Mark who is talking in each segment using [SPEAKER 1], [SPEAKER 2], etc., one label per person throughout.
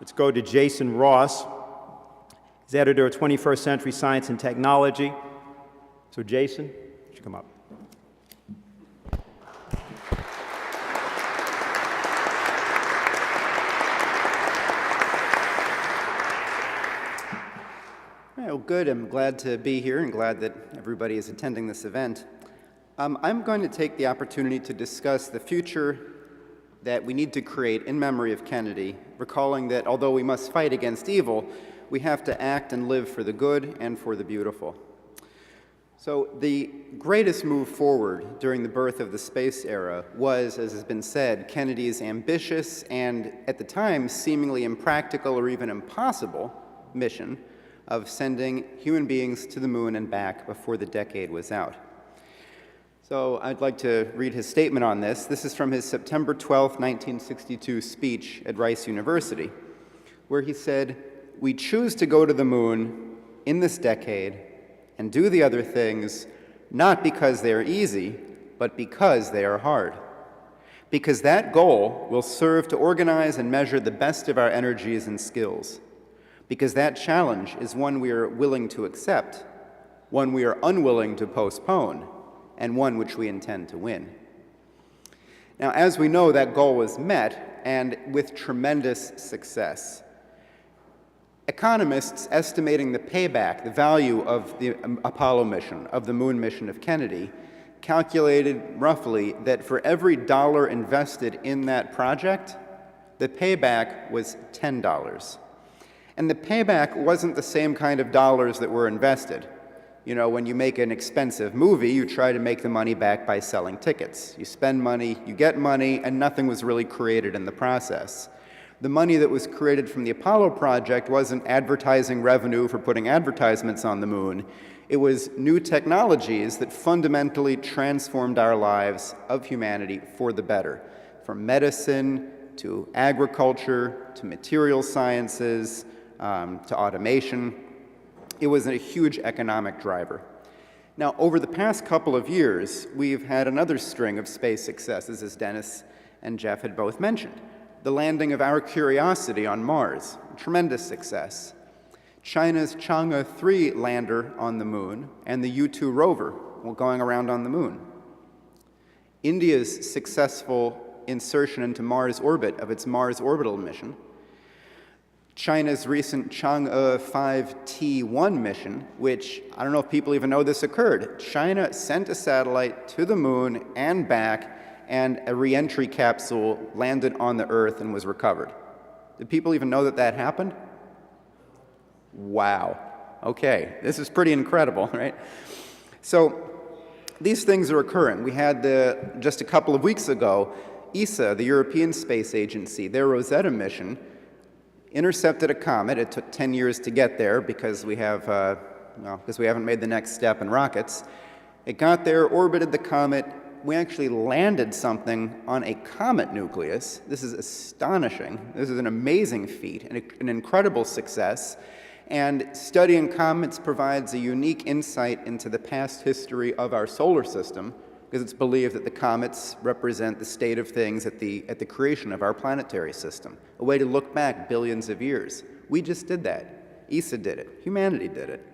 [SPEAKER 1] Let's go to Jason Ross. He's editor of 21st Century Science and Technology. So Jason, you should come up.
[SPEAKER 2] Well, good. I'm glad to be here and glad that everybody is attending this event. I'm going to take the opportunity to discuss the future that we need to create in memory of Kennedy, recalling that although we must fight against evil, we have to act and live for the good and for the beautiful. So the greatest move forward during the birth of the space era was, as has been said, Kennedy's ambitious and, at the time, seemingly impractical or even impossible mission of sending human beings to the moon and back before the decade was out. So I'd like to read his statement on this. This is from his September 12, 1962 speech at Rice University, where he said, "We choose to go to the moon in this decade and do the other things not because they are easy, but because they are hard. Because that goal will serve to organize and measure the best of our energies and skills. Because that challenge is one we are willing to accept, one we are unwilling to postpone, and one which we intend to win." Now, as we know, that goal was met, and with tremendous success. Economists estimating the payback, the value of the Apollo mission, of the moon mission of Kennedy, calculated roughly that for every dollar invested in that project, the payback was $10. And the payback wasn't the same kind of dollars that were invested. You know, when you make an expensive movie, you try to make the money back by selling tickets. You spend money, you get money, and nothing was really created in the process. The money that was created from the Apollo project wasn't advertising revenue for putting advertisements on the moon. It was new technologies that fundamentally transformed our lives of humanity for the better, from medicine to agriculture to material sciences to automation. It was a huge economic driver. Now, over the past couple of years, we've had another string of space successes, as Dennis and Jeff had both mentioned. The landing of our Curiosity on Mars, a tremendous success. China's Chang'e 3 lander on the moon, and the U-2 rover going around on the moon. India's successful insertion into Mars orbit of its Mars orbital mission. China's recent Chang'e 5T1 mission, which I don't know if people even know this occurred. China sent a satellite to the moon and back, and a re-entry capsule landed on the Earth and was recovered. Did people even know that that happened? Wow. Okay, this is pretty incredible, right? So these things are occurring. We had just a couple of weeks ago, ESA, the European Space Agency, their Rosetta mission, intercepted a comet. It took 10 years to get there because we haven't made the next step in rockets. It got there, orbited the comet. We actually landed something on a comet nucleus. This is astonishing. This is an amazing feat, an incredible success. And studying comets provides a unique insight into the past history of our solar system, because it's believed that the comets represent the state of things at the creation of our planetary system, a way to look back billions of years. We just did that. ESA did it. Humanity did it.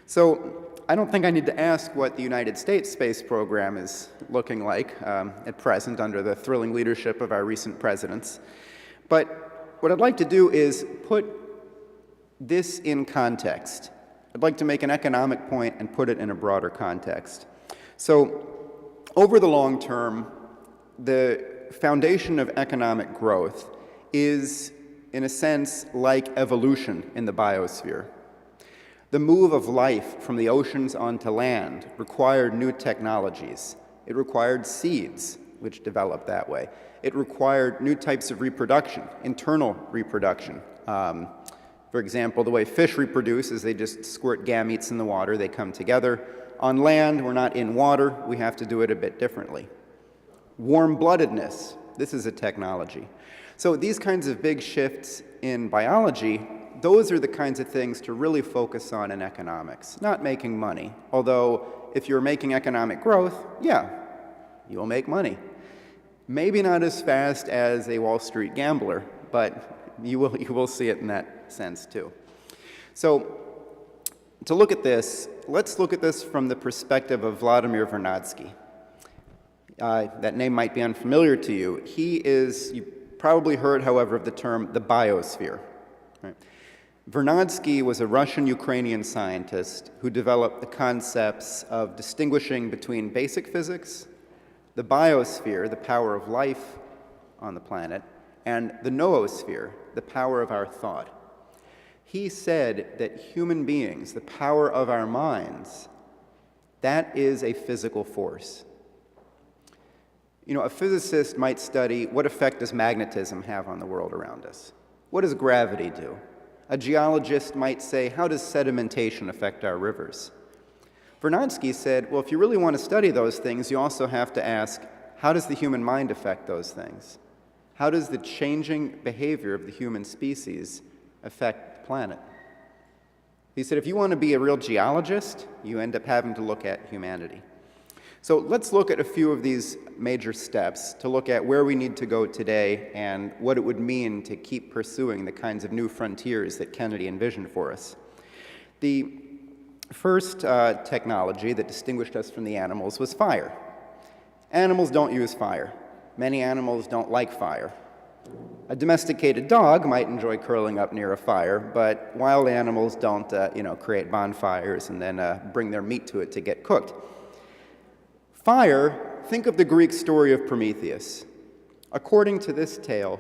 [SPEAKER 2] So I don't think I need to ask what the United States space program is looking like at present under the thrilling leadership of our recent presidents. But what I'd like to do is put this in context. I'd like to make an economic point and put it in a broader context. So over the long term, the foundation of economic growth is, in a sense, like evolution in the biosphere. The move of life from the oceans onto land required new technologies. It required seeds, which developed that way. It required new types of reproduction, internal reproduction. For example, the way fish reproduce is they just squirt gametes in the water, they come together. On land, we're not in water, we have to do it a bit differently. Warm-bloodedness, this is a technology. So these kinds of big shifts in biology, those are the kinds of things to really focus on in economics, not making money. Although, if you're making economic growth, yeah, you'll make money. Maybe not as fast as a Wall Street gambler, but You will see it in that sense too. So to look at this, let's look at this from the perspective of Vladimir Vernadsky. That name might be unfamiliar to you. He is, you probably heard, however, of the term the biosphere. Right? Vernadsky was a Russian-Ukrainian scientist who developed the concepts of distinguishing between basic physics, the biosphere, the power of life on the planet, and the noosphere, the power of our thought. He said that human beings, the power of our minds, that is a physical force. You know, a physicist might study what effect does magnetism have on the world around us? What does gravity do? A geologist might say, how does sedimentation affect our rivers? Vernadsky said, well, if you really want to study those things, you also have to ask, how does the human mind affect those things? How does the changing behavior of the human species affect the planet? He said, if you want to be a real geologist, you end up having to look at humanity. So let's look at a few of these major steps to look at where we need to go today and what it would mean to keep pursuing the kinds of new frontiers that Kennedy envisioned for us. The first technology that distinguished us from the animals was fire. Animals don't use fire. Many animals don't like fire. A domesticated dog might enjoy curling up near a fire, but wild animals don't create bonfires and then bring their meat to it to get cooked. Fire, think of the Greek story of Prometheus. According to this tale,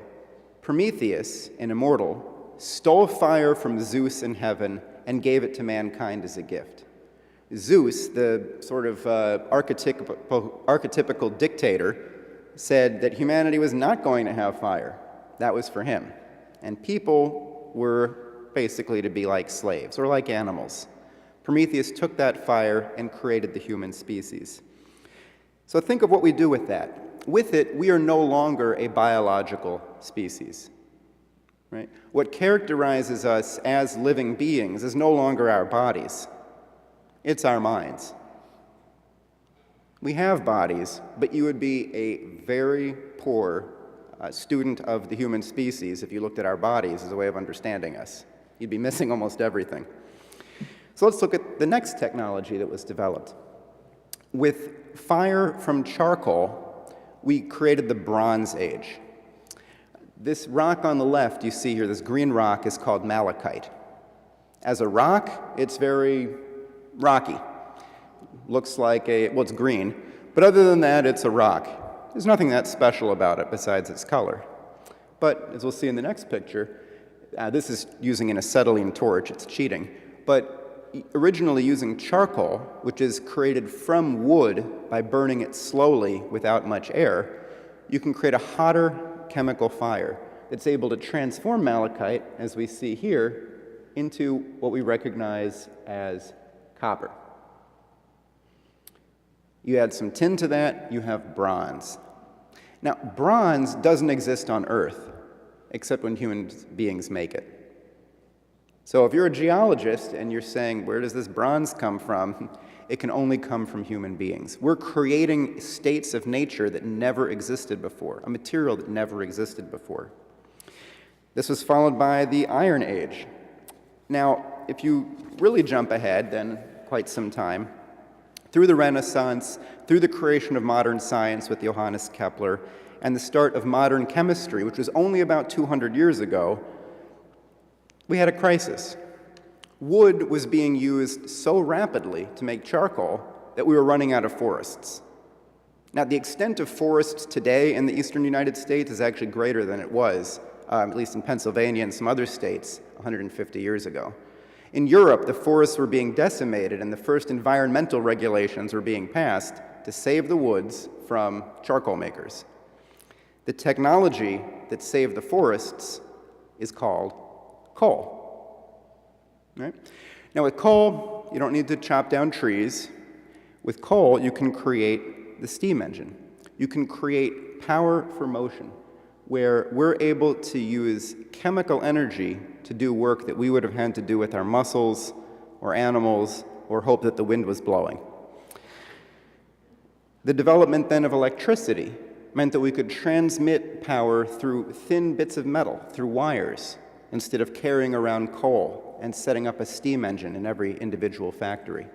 [SPEAKER 2] Prometheus, an immortal, stole fire from Zeus in heaven and gave it to mankind as a gift. Zeus, the sort of archetypical dictator, said that humanity was not going to have fire. That was for him. And people were basically to be like slaves or like animals. Prometheus took that fire and created the human species. So think of what we do with that. With it, we are no longer a biological species. Right? What characterizes us as living beings is no longer our bodies. It's our minds. We have bodies, but you would be a very poor student of the human species if you looked at our bodies as a way of understanding us. You'd be missing almost everything. So let's look at the next technology that was developed. With fire from charcoal, we created the Bronze Age. This rock on the left you see here, this green rock, is called malachite. As a rock, it's very rocky. Looks like it's green, but other than that, it's a rock. There's nothing that special about it besides its color. But as we'll see in the next picture, this is using an acetylene torch, it's cheating, but originally using charcoal, which is created from wood by burning it slowly without much air, you can create a hotter chemical fire that's able to transform malachite, as we see here, into what we recognize as copper. You add some tin to that, you have bronze. Now, bronze doesn't exist on Earth, except when human beings make it. So if you're a geologist and you're saying, where does this bronze come from? It can only come from human beings. We're creating states of nature that never existed before, a material that never existed before. This was followed by the Iron Age. Now, if you really jump ahead, then quite some time, through the Renaissance, through the creation of modern science with Johannes Kepler, and the start of modern chemistry, which was only about 200 years ago, we had a crisis. Wood was being used so rapidly to make charcoal that we were running out of forests. Now, the extent of forests today in the eastern United States is actually greater than it was, at least in Pennsylvania and some other states, 150 years ago. In Europe, the forests were being decimated, and the first environmental regulations were being passed to save the woods from charcoal makers. The technology that saved the forests is called coal. Right? Now, with coal, you don't need to chop down trees. With coal, you can create the steam engine. You can create power for motion, where we're able to use chemical energy to do work that we would have had to do with our muscles or animals or hope that the wind was blowing. The development then of electricity meant that we could transmit power through thin bits of metal, through wires, instead of carrying around coal and setting up a steam engine in every individual factory.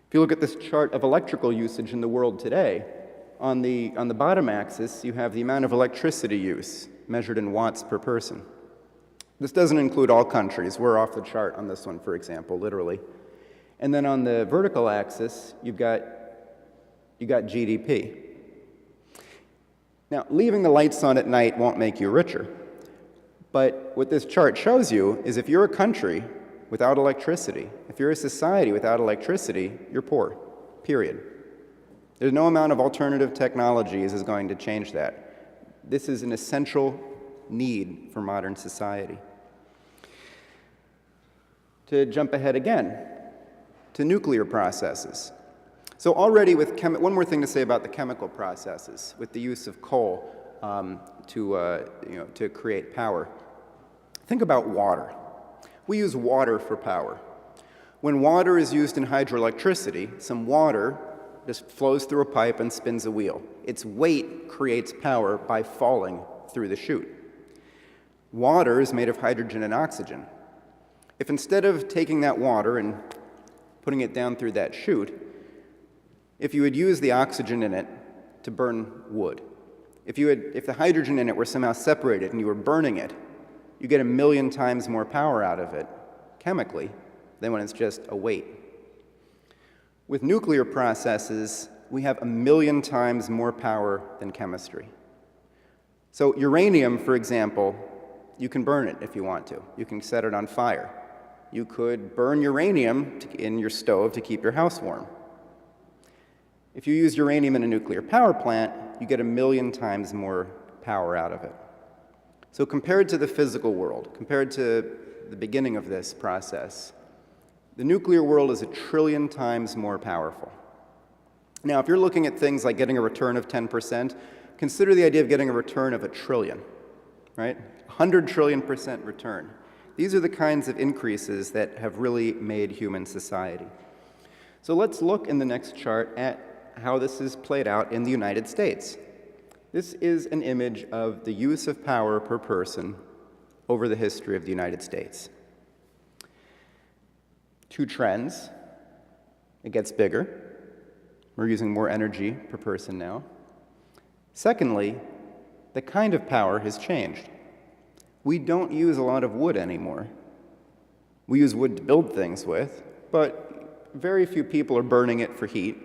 [SPEAKER 2] If you look at this chart of electrical usage in the world today, on the bottom axis, you have the amount of electricity use measured in watts per person. This doesn't include all countries. We're off the chart on this one, for example, literally. And then on the vertical axis, you've got GDP. Now, leaving the lights on at night won't make you richer. But what this chart shows you is if you're a country without electricity, if you're a society without electricity, you're poor, period. There's no amount of alternative technologies is going to change that. This is an essential need for modern society. To jump ahead again, to nuclear processes. So already with one more thing to say about the chemical processes, with the use of coal to create power. Think about water. We use water for power. When water is used in hydroelectricity, some water just flows through a pipe and spins a wheel. Its weight creates power by falling through the chute. Water is made of hydrogen and oxygen. If instead of taking that water and putting it down through that chute, if you had used the oxygen in it to burn wood, if the hydrogen in it were somehow separated and you were burning it, you get 1,000,000 times more power out of it chemically than when it's just a weight. With nuclear processes, we have 1,000,000 times more power than chemistry. So uranium, for example, you can burn it if you want to. You can set it on fire. You could burn uranium in your stove to keep your house warm. If you use uranium in a nuclear power plant, you get 1,000,000 times more power out of it. So compared to the physical world, compared to the beginning of this process, the nuclear world is 1,000,000,000,000 times more powerful. Now, if you're looking at things like getting a return of 10%, consider the idea of getting a return of 1,000,000,000,000, right? 100 trillion% return. These are the kinds of increases that have really made human society. So let's look in the next chart at how this is played out in the United States. This is an image of the use of power per person over the history of the United States. Two trends. It gets bigger. We're using more energy per person now. Secondly, the kind of power has changed. We don't use a lot of wood anymore. We use wood to build things with, but very few people are burning it for heat.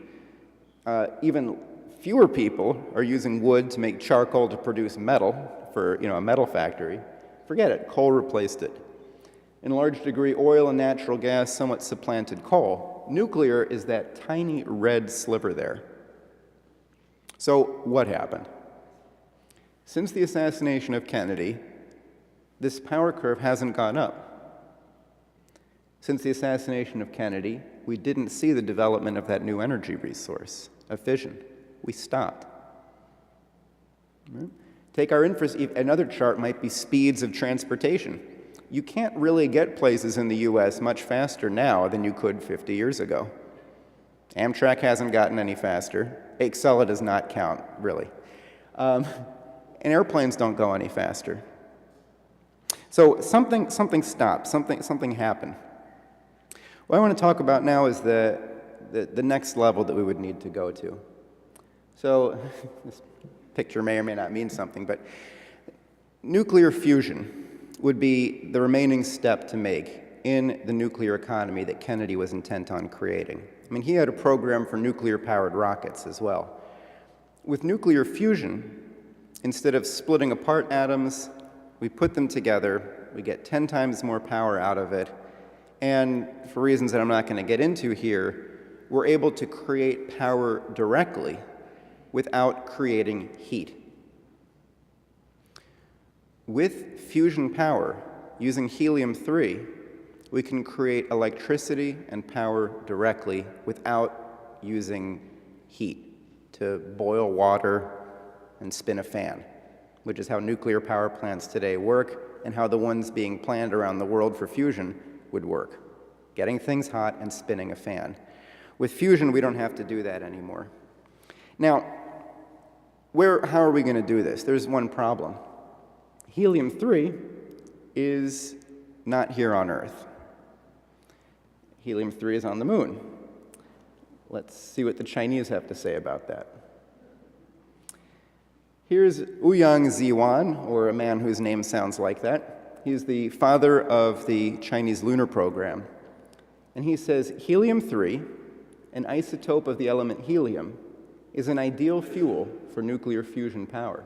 [SPEAKER 2] Even fewer people are using wood to make charcoal to produce metal for a metal factory. Forget it, coal replaced it. In a large degree, oil and natural gas somewhat supplanted coal. Nuclear is that tiny red sliver there. So what happened? Since the assassination of Kennedy, this power curve hasn't gone up. Since the assassination of Kennedy, we didn't see the development of that new energy resource, of fission. We stopped. Right? Take our another chart might be speeds of transportation. You can't really get places in the US much faster now than you could 50 years ago. Amtrak hasn't gotten any faster. Excella does not count, really. And airplanes don't go any faster. So something stopped, something happened. What I want to talk about now is the next level that we would need to go to. So this picture may or may not mean something, but nuclear fusion would be the remaining step to make in the nuclear economy that Kennedy was intent on creating. I mean, he had a program for nuclear-powered rockets as well. With nuclear fusion, instead of splitting apart atoms, we put them together, we get 10 times more power out of it, and for reasons that I'm not going to get into here, we're able to create power directly without creating heat. With fusion power, using helium-3, we can create electricity and power directly without using heat to boil water and spin a fan, which is how nuclear power plants today work and how the ones being planned around the world for fusion would work, getting things hot and spinning a fan. With fusion, we don't have to do that anymore. Now, How are we going to do this? There's one problem. Helium-3 is not here on Earth. Helium-3 is on the moon. Let's see what the Chinese have to say about that. Here's Ouyang Ziwan, or a man whose name sounds like that. He's the father of the Chinese lunar program. And he says, helium-3, an isotope of the element helium, is an ideal fuel for nuclear fusion power,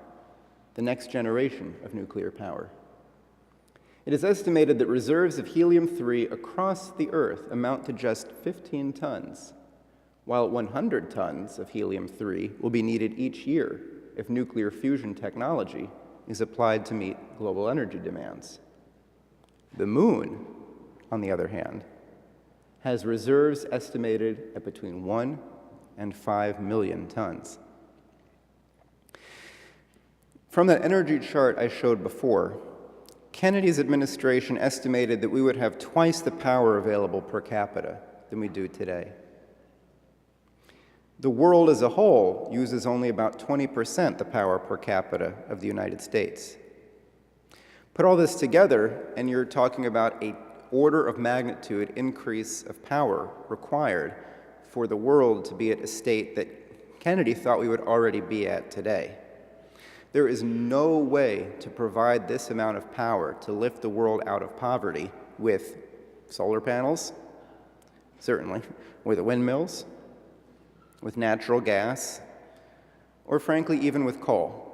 [SPEAKER 2] the next generation of nuclear power. It is estimated that reserves of helium-3 across the Earth amount to just 15 tons, while 100 tons of helium-3 will be needed each year if nuclear fusion technology is applied to meet global energy demands. The moon, on the other hand, has reserves estimated at between 1 and 5 million tons. From that energy chart I showed before, Kennedy's administration estimated that we would have twice the power available per capita than we do today. The world as a whole uses only about 20% the power per capita of the United States. Put all this together, and you're talking about an order of magnitude increase of power required for the world to be at a state that Kennedy thought we would already be at today. There is no way to provide this amount of power to lift the world out of poverty with solar panels, certainly, with windmills, with natural gas, or frankly, even with coal.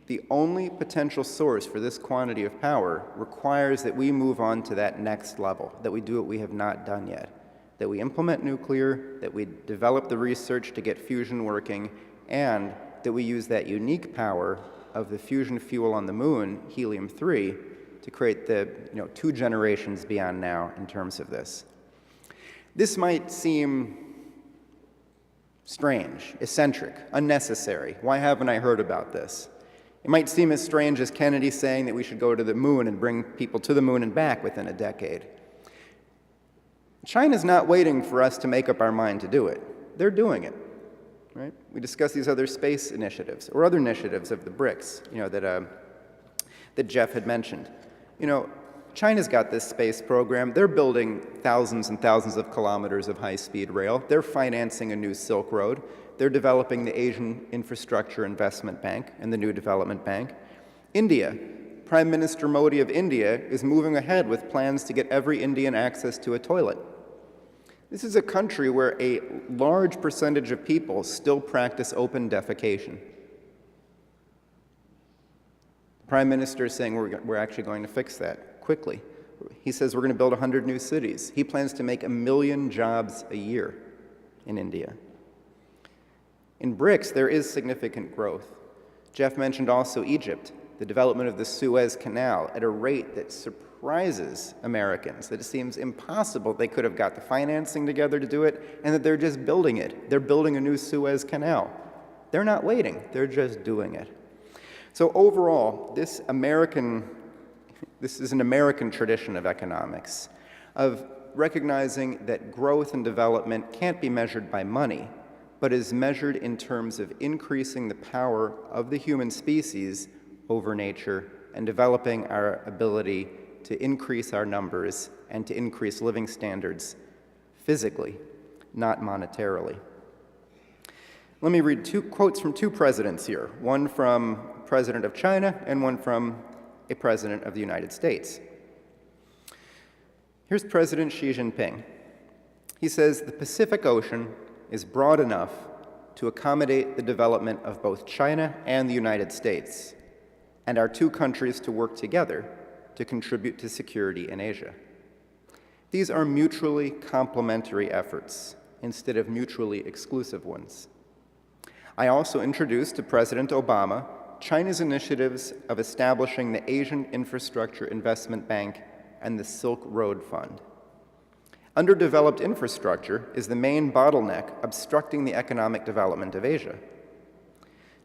[SPEAKER 2] The only potential source for this quantity of power requires that we move on to that next level, that we do what we have not done yet, that we implement nuclear, that we develop the research to get fusion working, and that we use that unique power of the fusion fuel on the moon, helium-3, to create the 2 generations beyond now in terms of this. This might seem strange, eccentric, unnecessary. Why haven't I heard about this? It might seem as strange as Kennedy saying that we should go to the moon and bring people to the moon and back within a decade. China's not waiting for us to make up our mind to do it. They're doing it, right? We discuss these other space initiatives or other initiatives of the BRICS, that Jeff had mentioned. China's got this space program. They're building thousands and thousands of kilometers of high-speed rail. They're financing a new Silk Road. They're developing the Asian Infrastructure Investment Bank and the New Development Bank. India, Prime Minister Modi of India is moving ahead with plans to get every Indian access to a toilet. This is a country where a large percentage of people still practice open defecation. The Prime Minister is saying we're actually going to fix that quickly. He says we're going to build 100 new cities. He plans to make 1 million jobs a year in India. In BRICS, there is significant growth. Jeff mentioned also Egypt, the development of the Suez Canal at a rate that surprises Americans, that it seems impossible they could have got the financing together to do it, and that they're just building it. They're building a new Suez Canal. They're not waiting, they're just doing it. So overall, this is an American tradition of economics, of recognizing that growth and development can't be measured by money, but is measured in terms of increasing the power of the human species over nature and developing our ability to increase our numbers and to increase living standards physically, not monetarily. Let me read 2 quotes from 2 presidents here, one from a president of China and one from a president of the United States. Here's President Xi Jinping. He says, "The Pacific Ocean is broad enough to accommodate the development of both China and the United States, and our 2 countries to work together to contribute to security in Asia. These are mutually complementary efforts instead of mutually exclusive ones." I also introduced to President Obama China's initiatives of establishing the Asian Infrastructure Investment Bank and the Silk Road Fund. Underdeveloped infrastructure is the main bottleneck obstructing the economic development of Asia.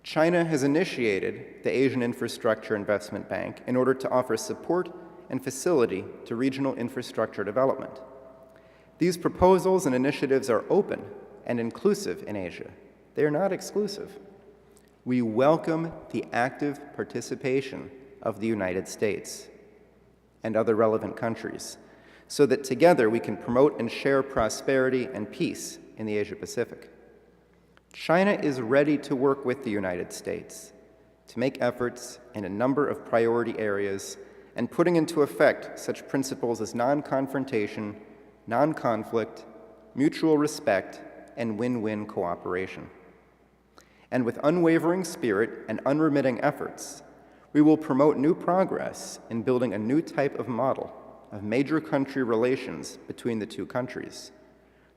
[SPEAKER 2] China has initiated the Asian Infrastructure Investment Bank in order to offer support and facility to regional infrastructure development. These proposals and initiatives are open and inclusive in Asia. They are not exclusive. We welcome the active participation of the United States and other relevant countries so that together we can promote and share prosperity and peace in the Asia-Pacific. China is ready to work with the United States to make efforts in a number of priority areas and putting into effect such principles as non-confrontation, non-conflict, mutual respect, and win-win cooperation. And with unwavering spirit and unremitting efforts, we will promote new progress in building a new type of model of major country relations between the two countries,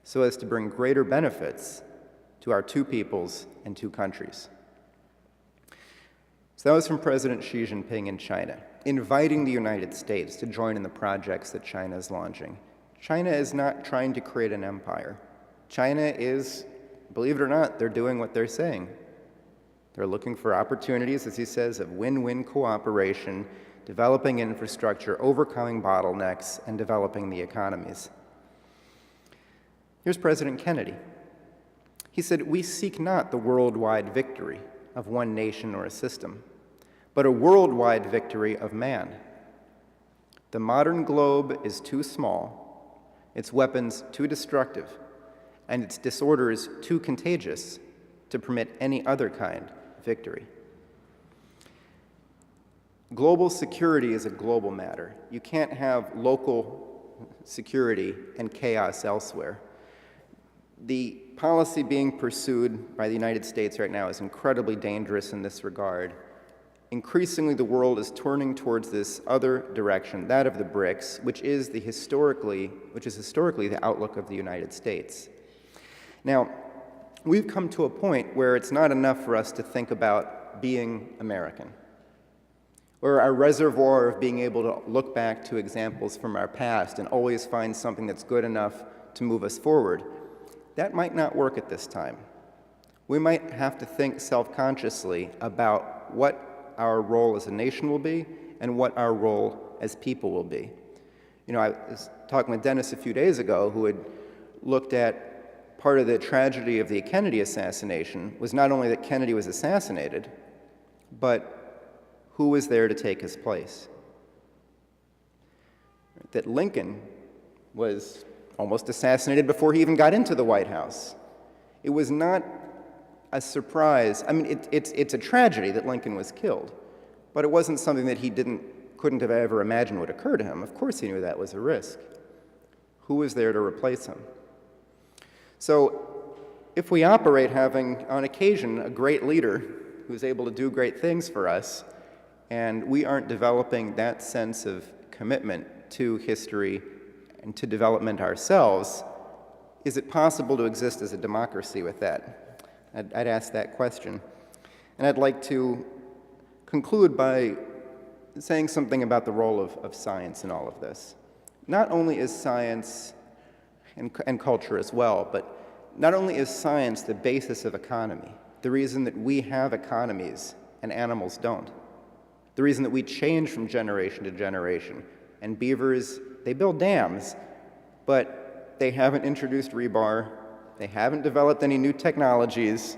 [SPEAKER 2] so as to bring greater benefits to our two peoples and two countries. So that was from President Xi Jinping in China, inviting the United States to join in the projects that China is launching. China is not trying to create an empire. China is, believe it or not, they're doing what they're saying. They're looking for opportunities, as he says, of win-win cooperation, developing infrastructure, overcoming bottlenecks, and developing the economies. Here's President Kennedy. He said, "We seek not the worldwide victory of one nation or a system, but a worldwide victory of man. The modern globe is too small, its weapons too destructive, and its disorders too contagious to permit any other kind of victory." Global security is a global matter. You can't have local security and chaos elsewhere. The policy being pursued by the United States right now is incredibly dangerous in this regard. Increasingly, the world is turning towards this other direction, that of the BRICS, which is historically the outlook of the United States. Now, we've come to a point where it's not enough for us to think about being American, or our reservoir of being able to look back to examples from our past and always find something that's good enough to move us forward. That might not work at this time. We might have to think self-consciously about what our role as a nation will be and what our role as people will be. You know, I was talking with Dennis a few days ago, who had looked at part of the tragedy of the Kennedy assassination was not only that Kennedy was assassinated, but who was there to take his place. That Lincoln was almost assassinated before he even got into the White House. It was not a surprise. I mean, it's a tragedy that Lincoln was killed, but it wasn't something that he couldn't have ever imagined would occur to him. Of course he knew that was a risk. Who was there to replace him? So if we operate having, on occasion, a great leader who's able to do great things for us, and we aren't developing that sense of commitment to history and to development ourselves, is it possible to exist as a democracy with that? I'd ask that question. And I'd like to conclude by saying something about the role of science in all of this. Not only is science, and culture as well, but not only is science the basis of economy, the reason that we have economies and animals don't, the reason that we change from generation to generation, and beavers, they build dams, but they haven't introduced rebar, they haven't developed any new technologies,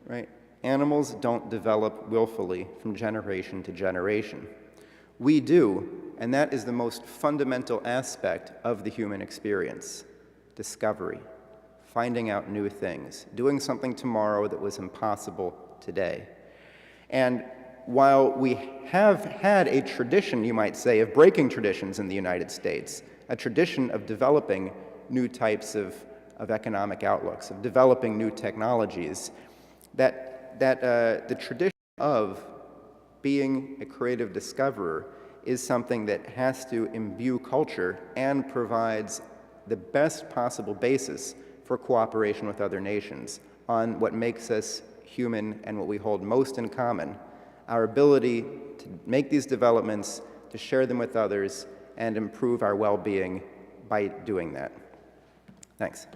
[SPEAKER 2] right? Animals don't develop willfully from generation to generation. We do, and that is the most fundamental aspect of the human experience: discovery, finding out new things, doing something tomorrow that was impossible today. And while we have had a tradition, you might say, of breaking traditions in the United States, a tradition of developing new types of economic outlooks, of developing new technologies, the tradition of being a creative discoverer is something that has to imbue culture and provides the best possible basis for cooperation with other nations on what makes us human and what we hold most in common: our ability to make these developments, to share them with others, and improve our well-being by doing that. Thanks.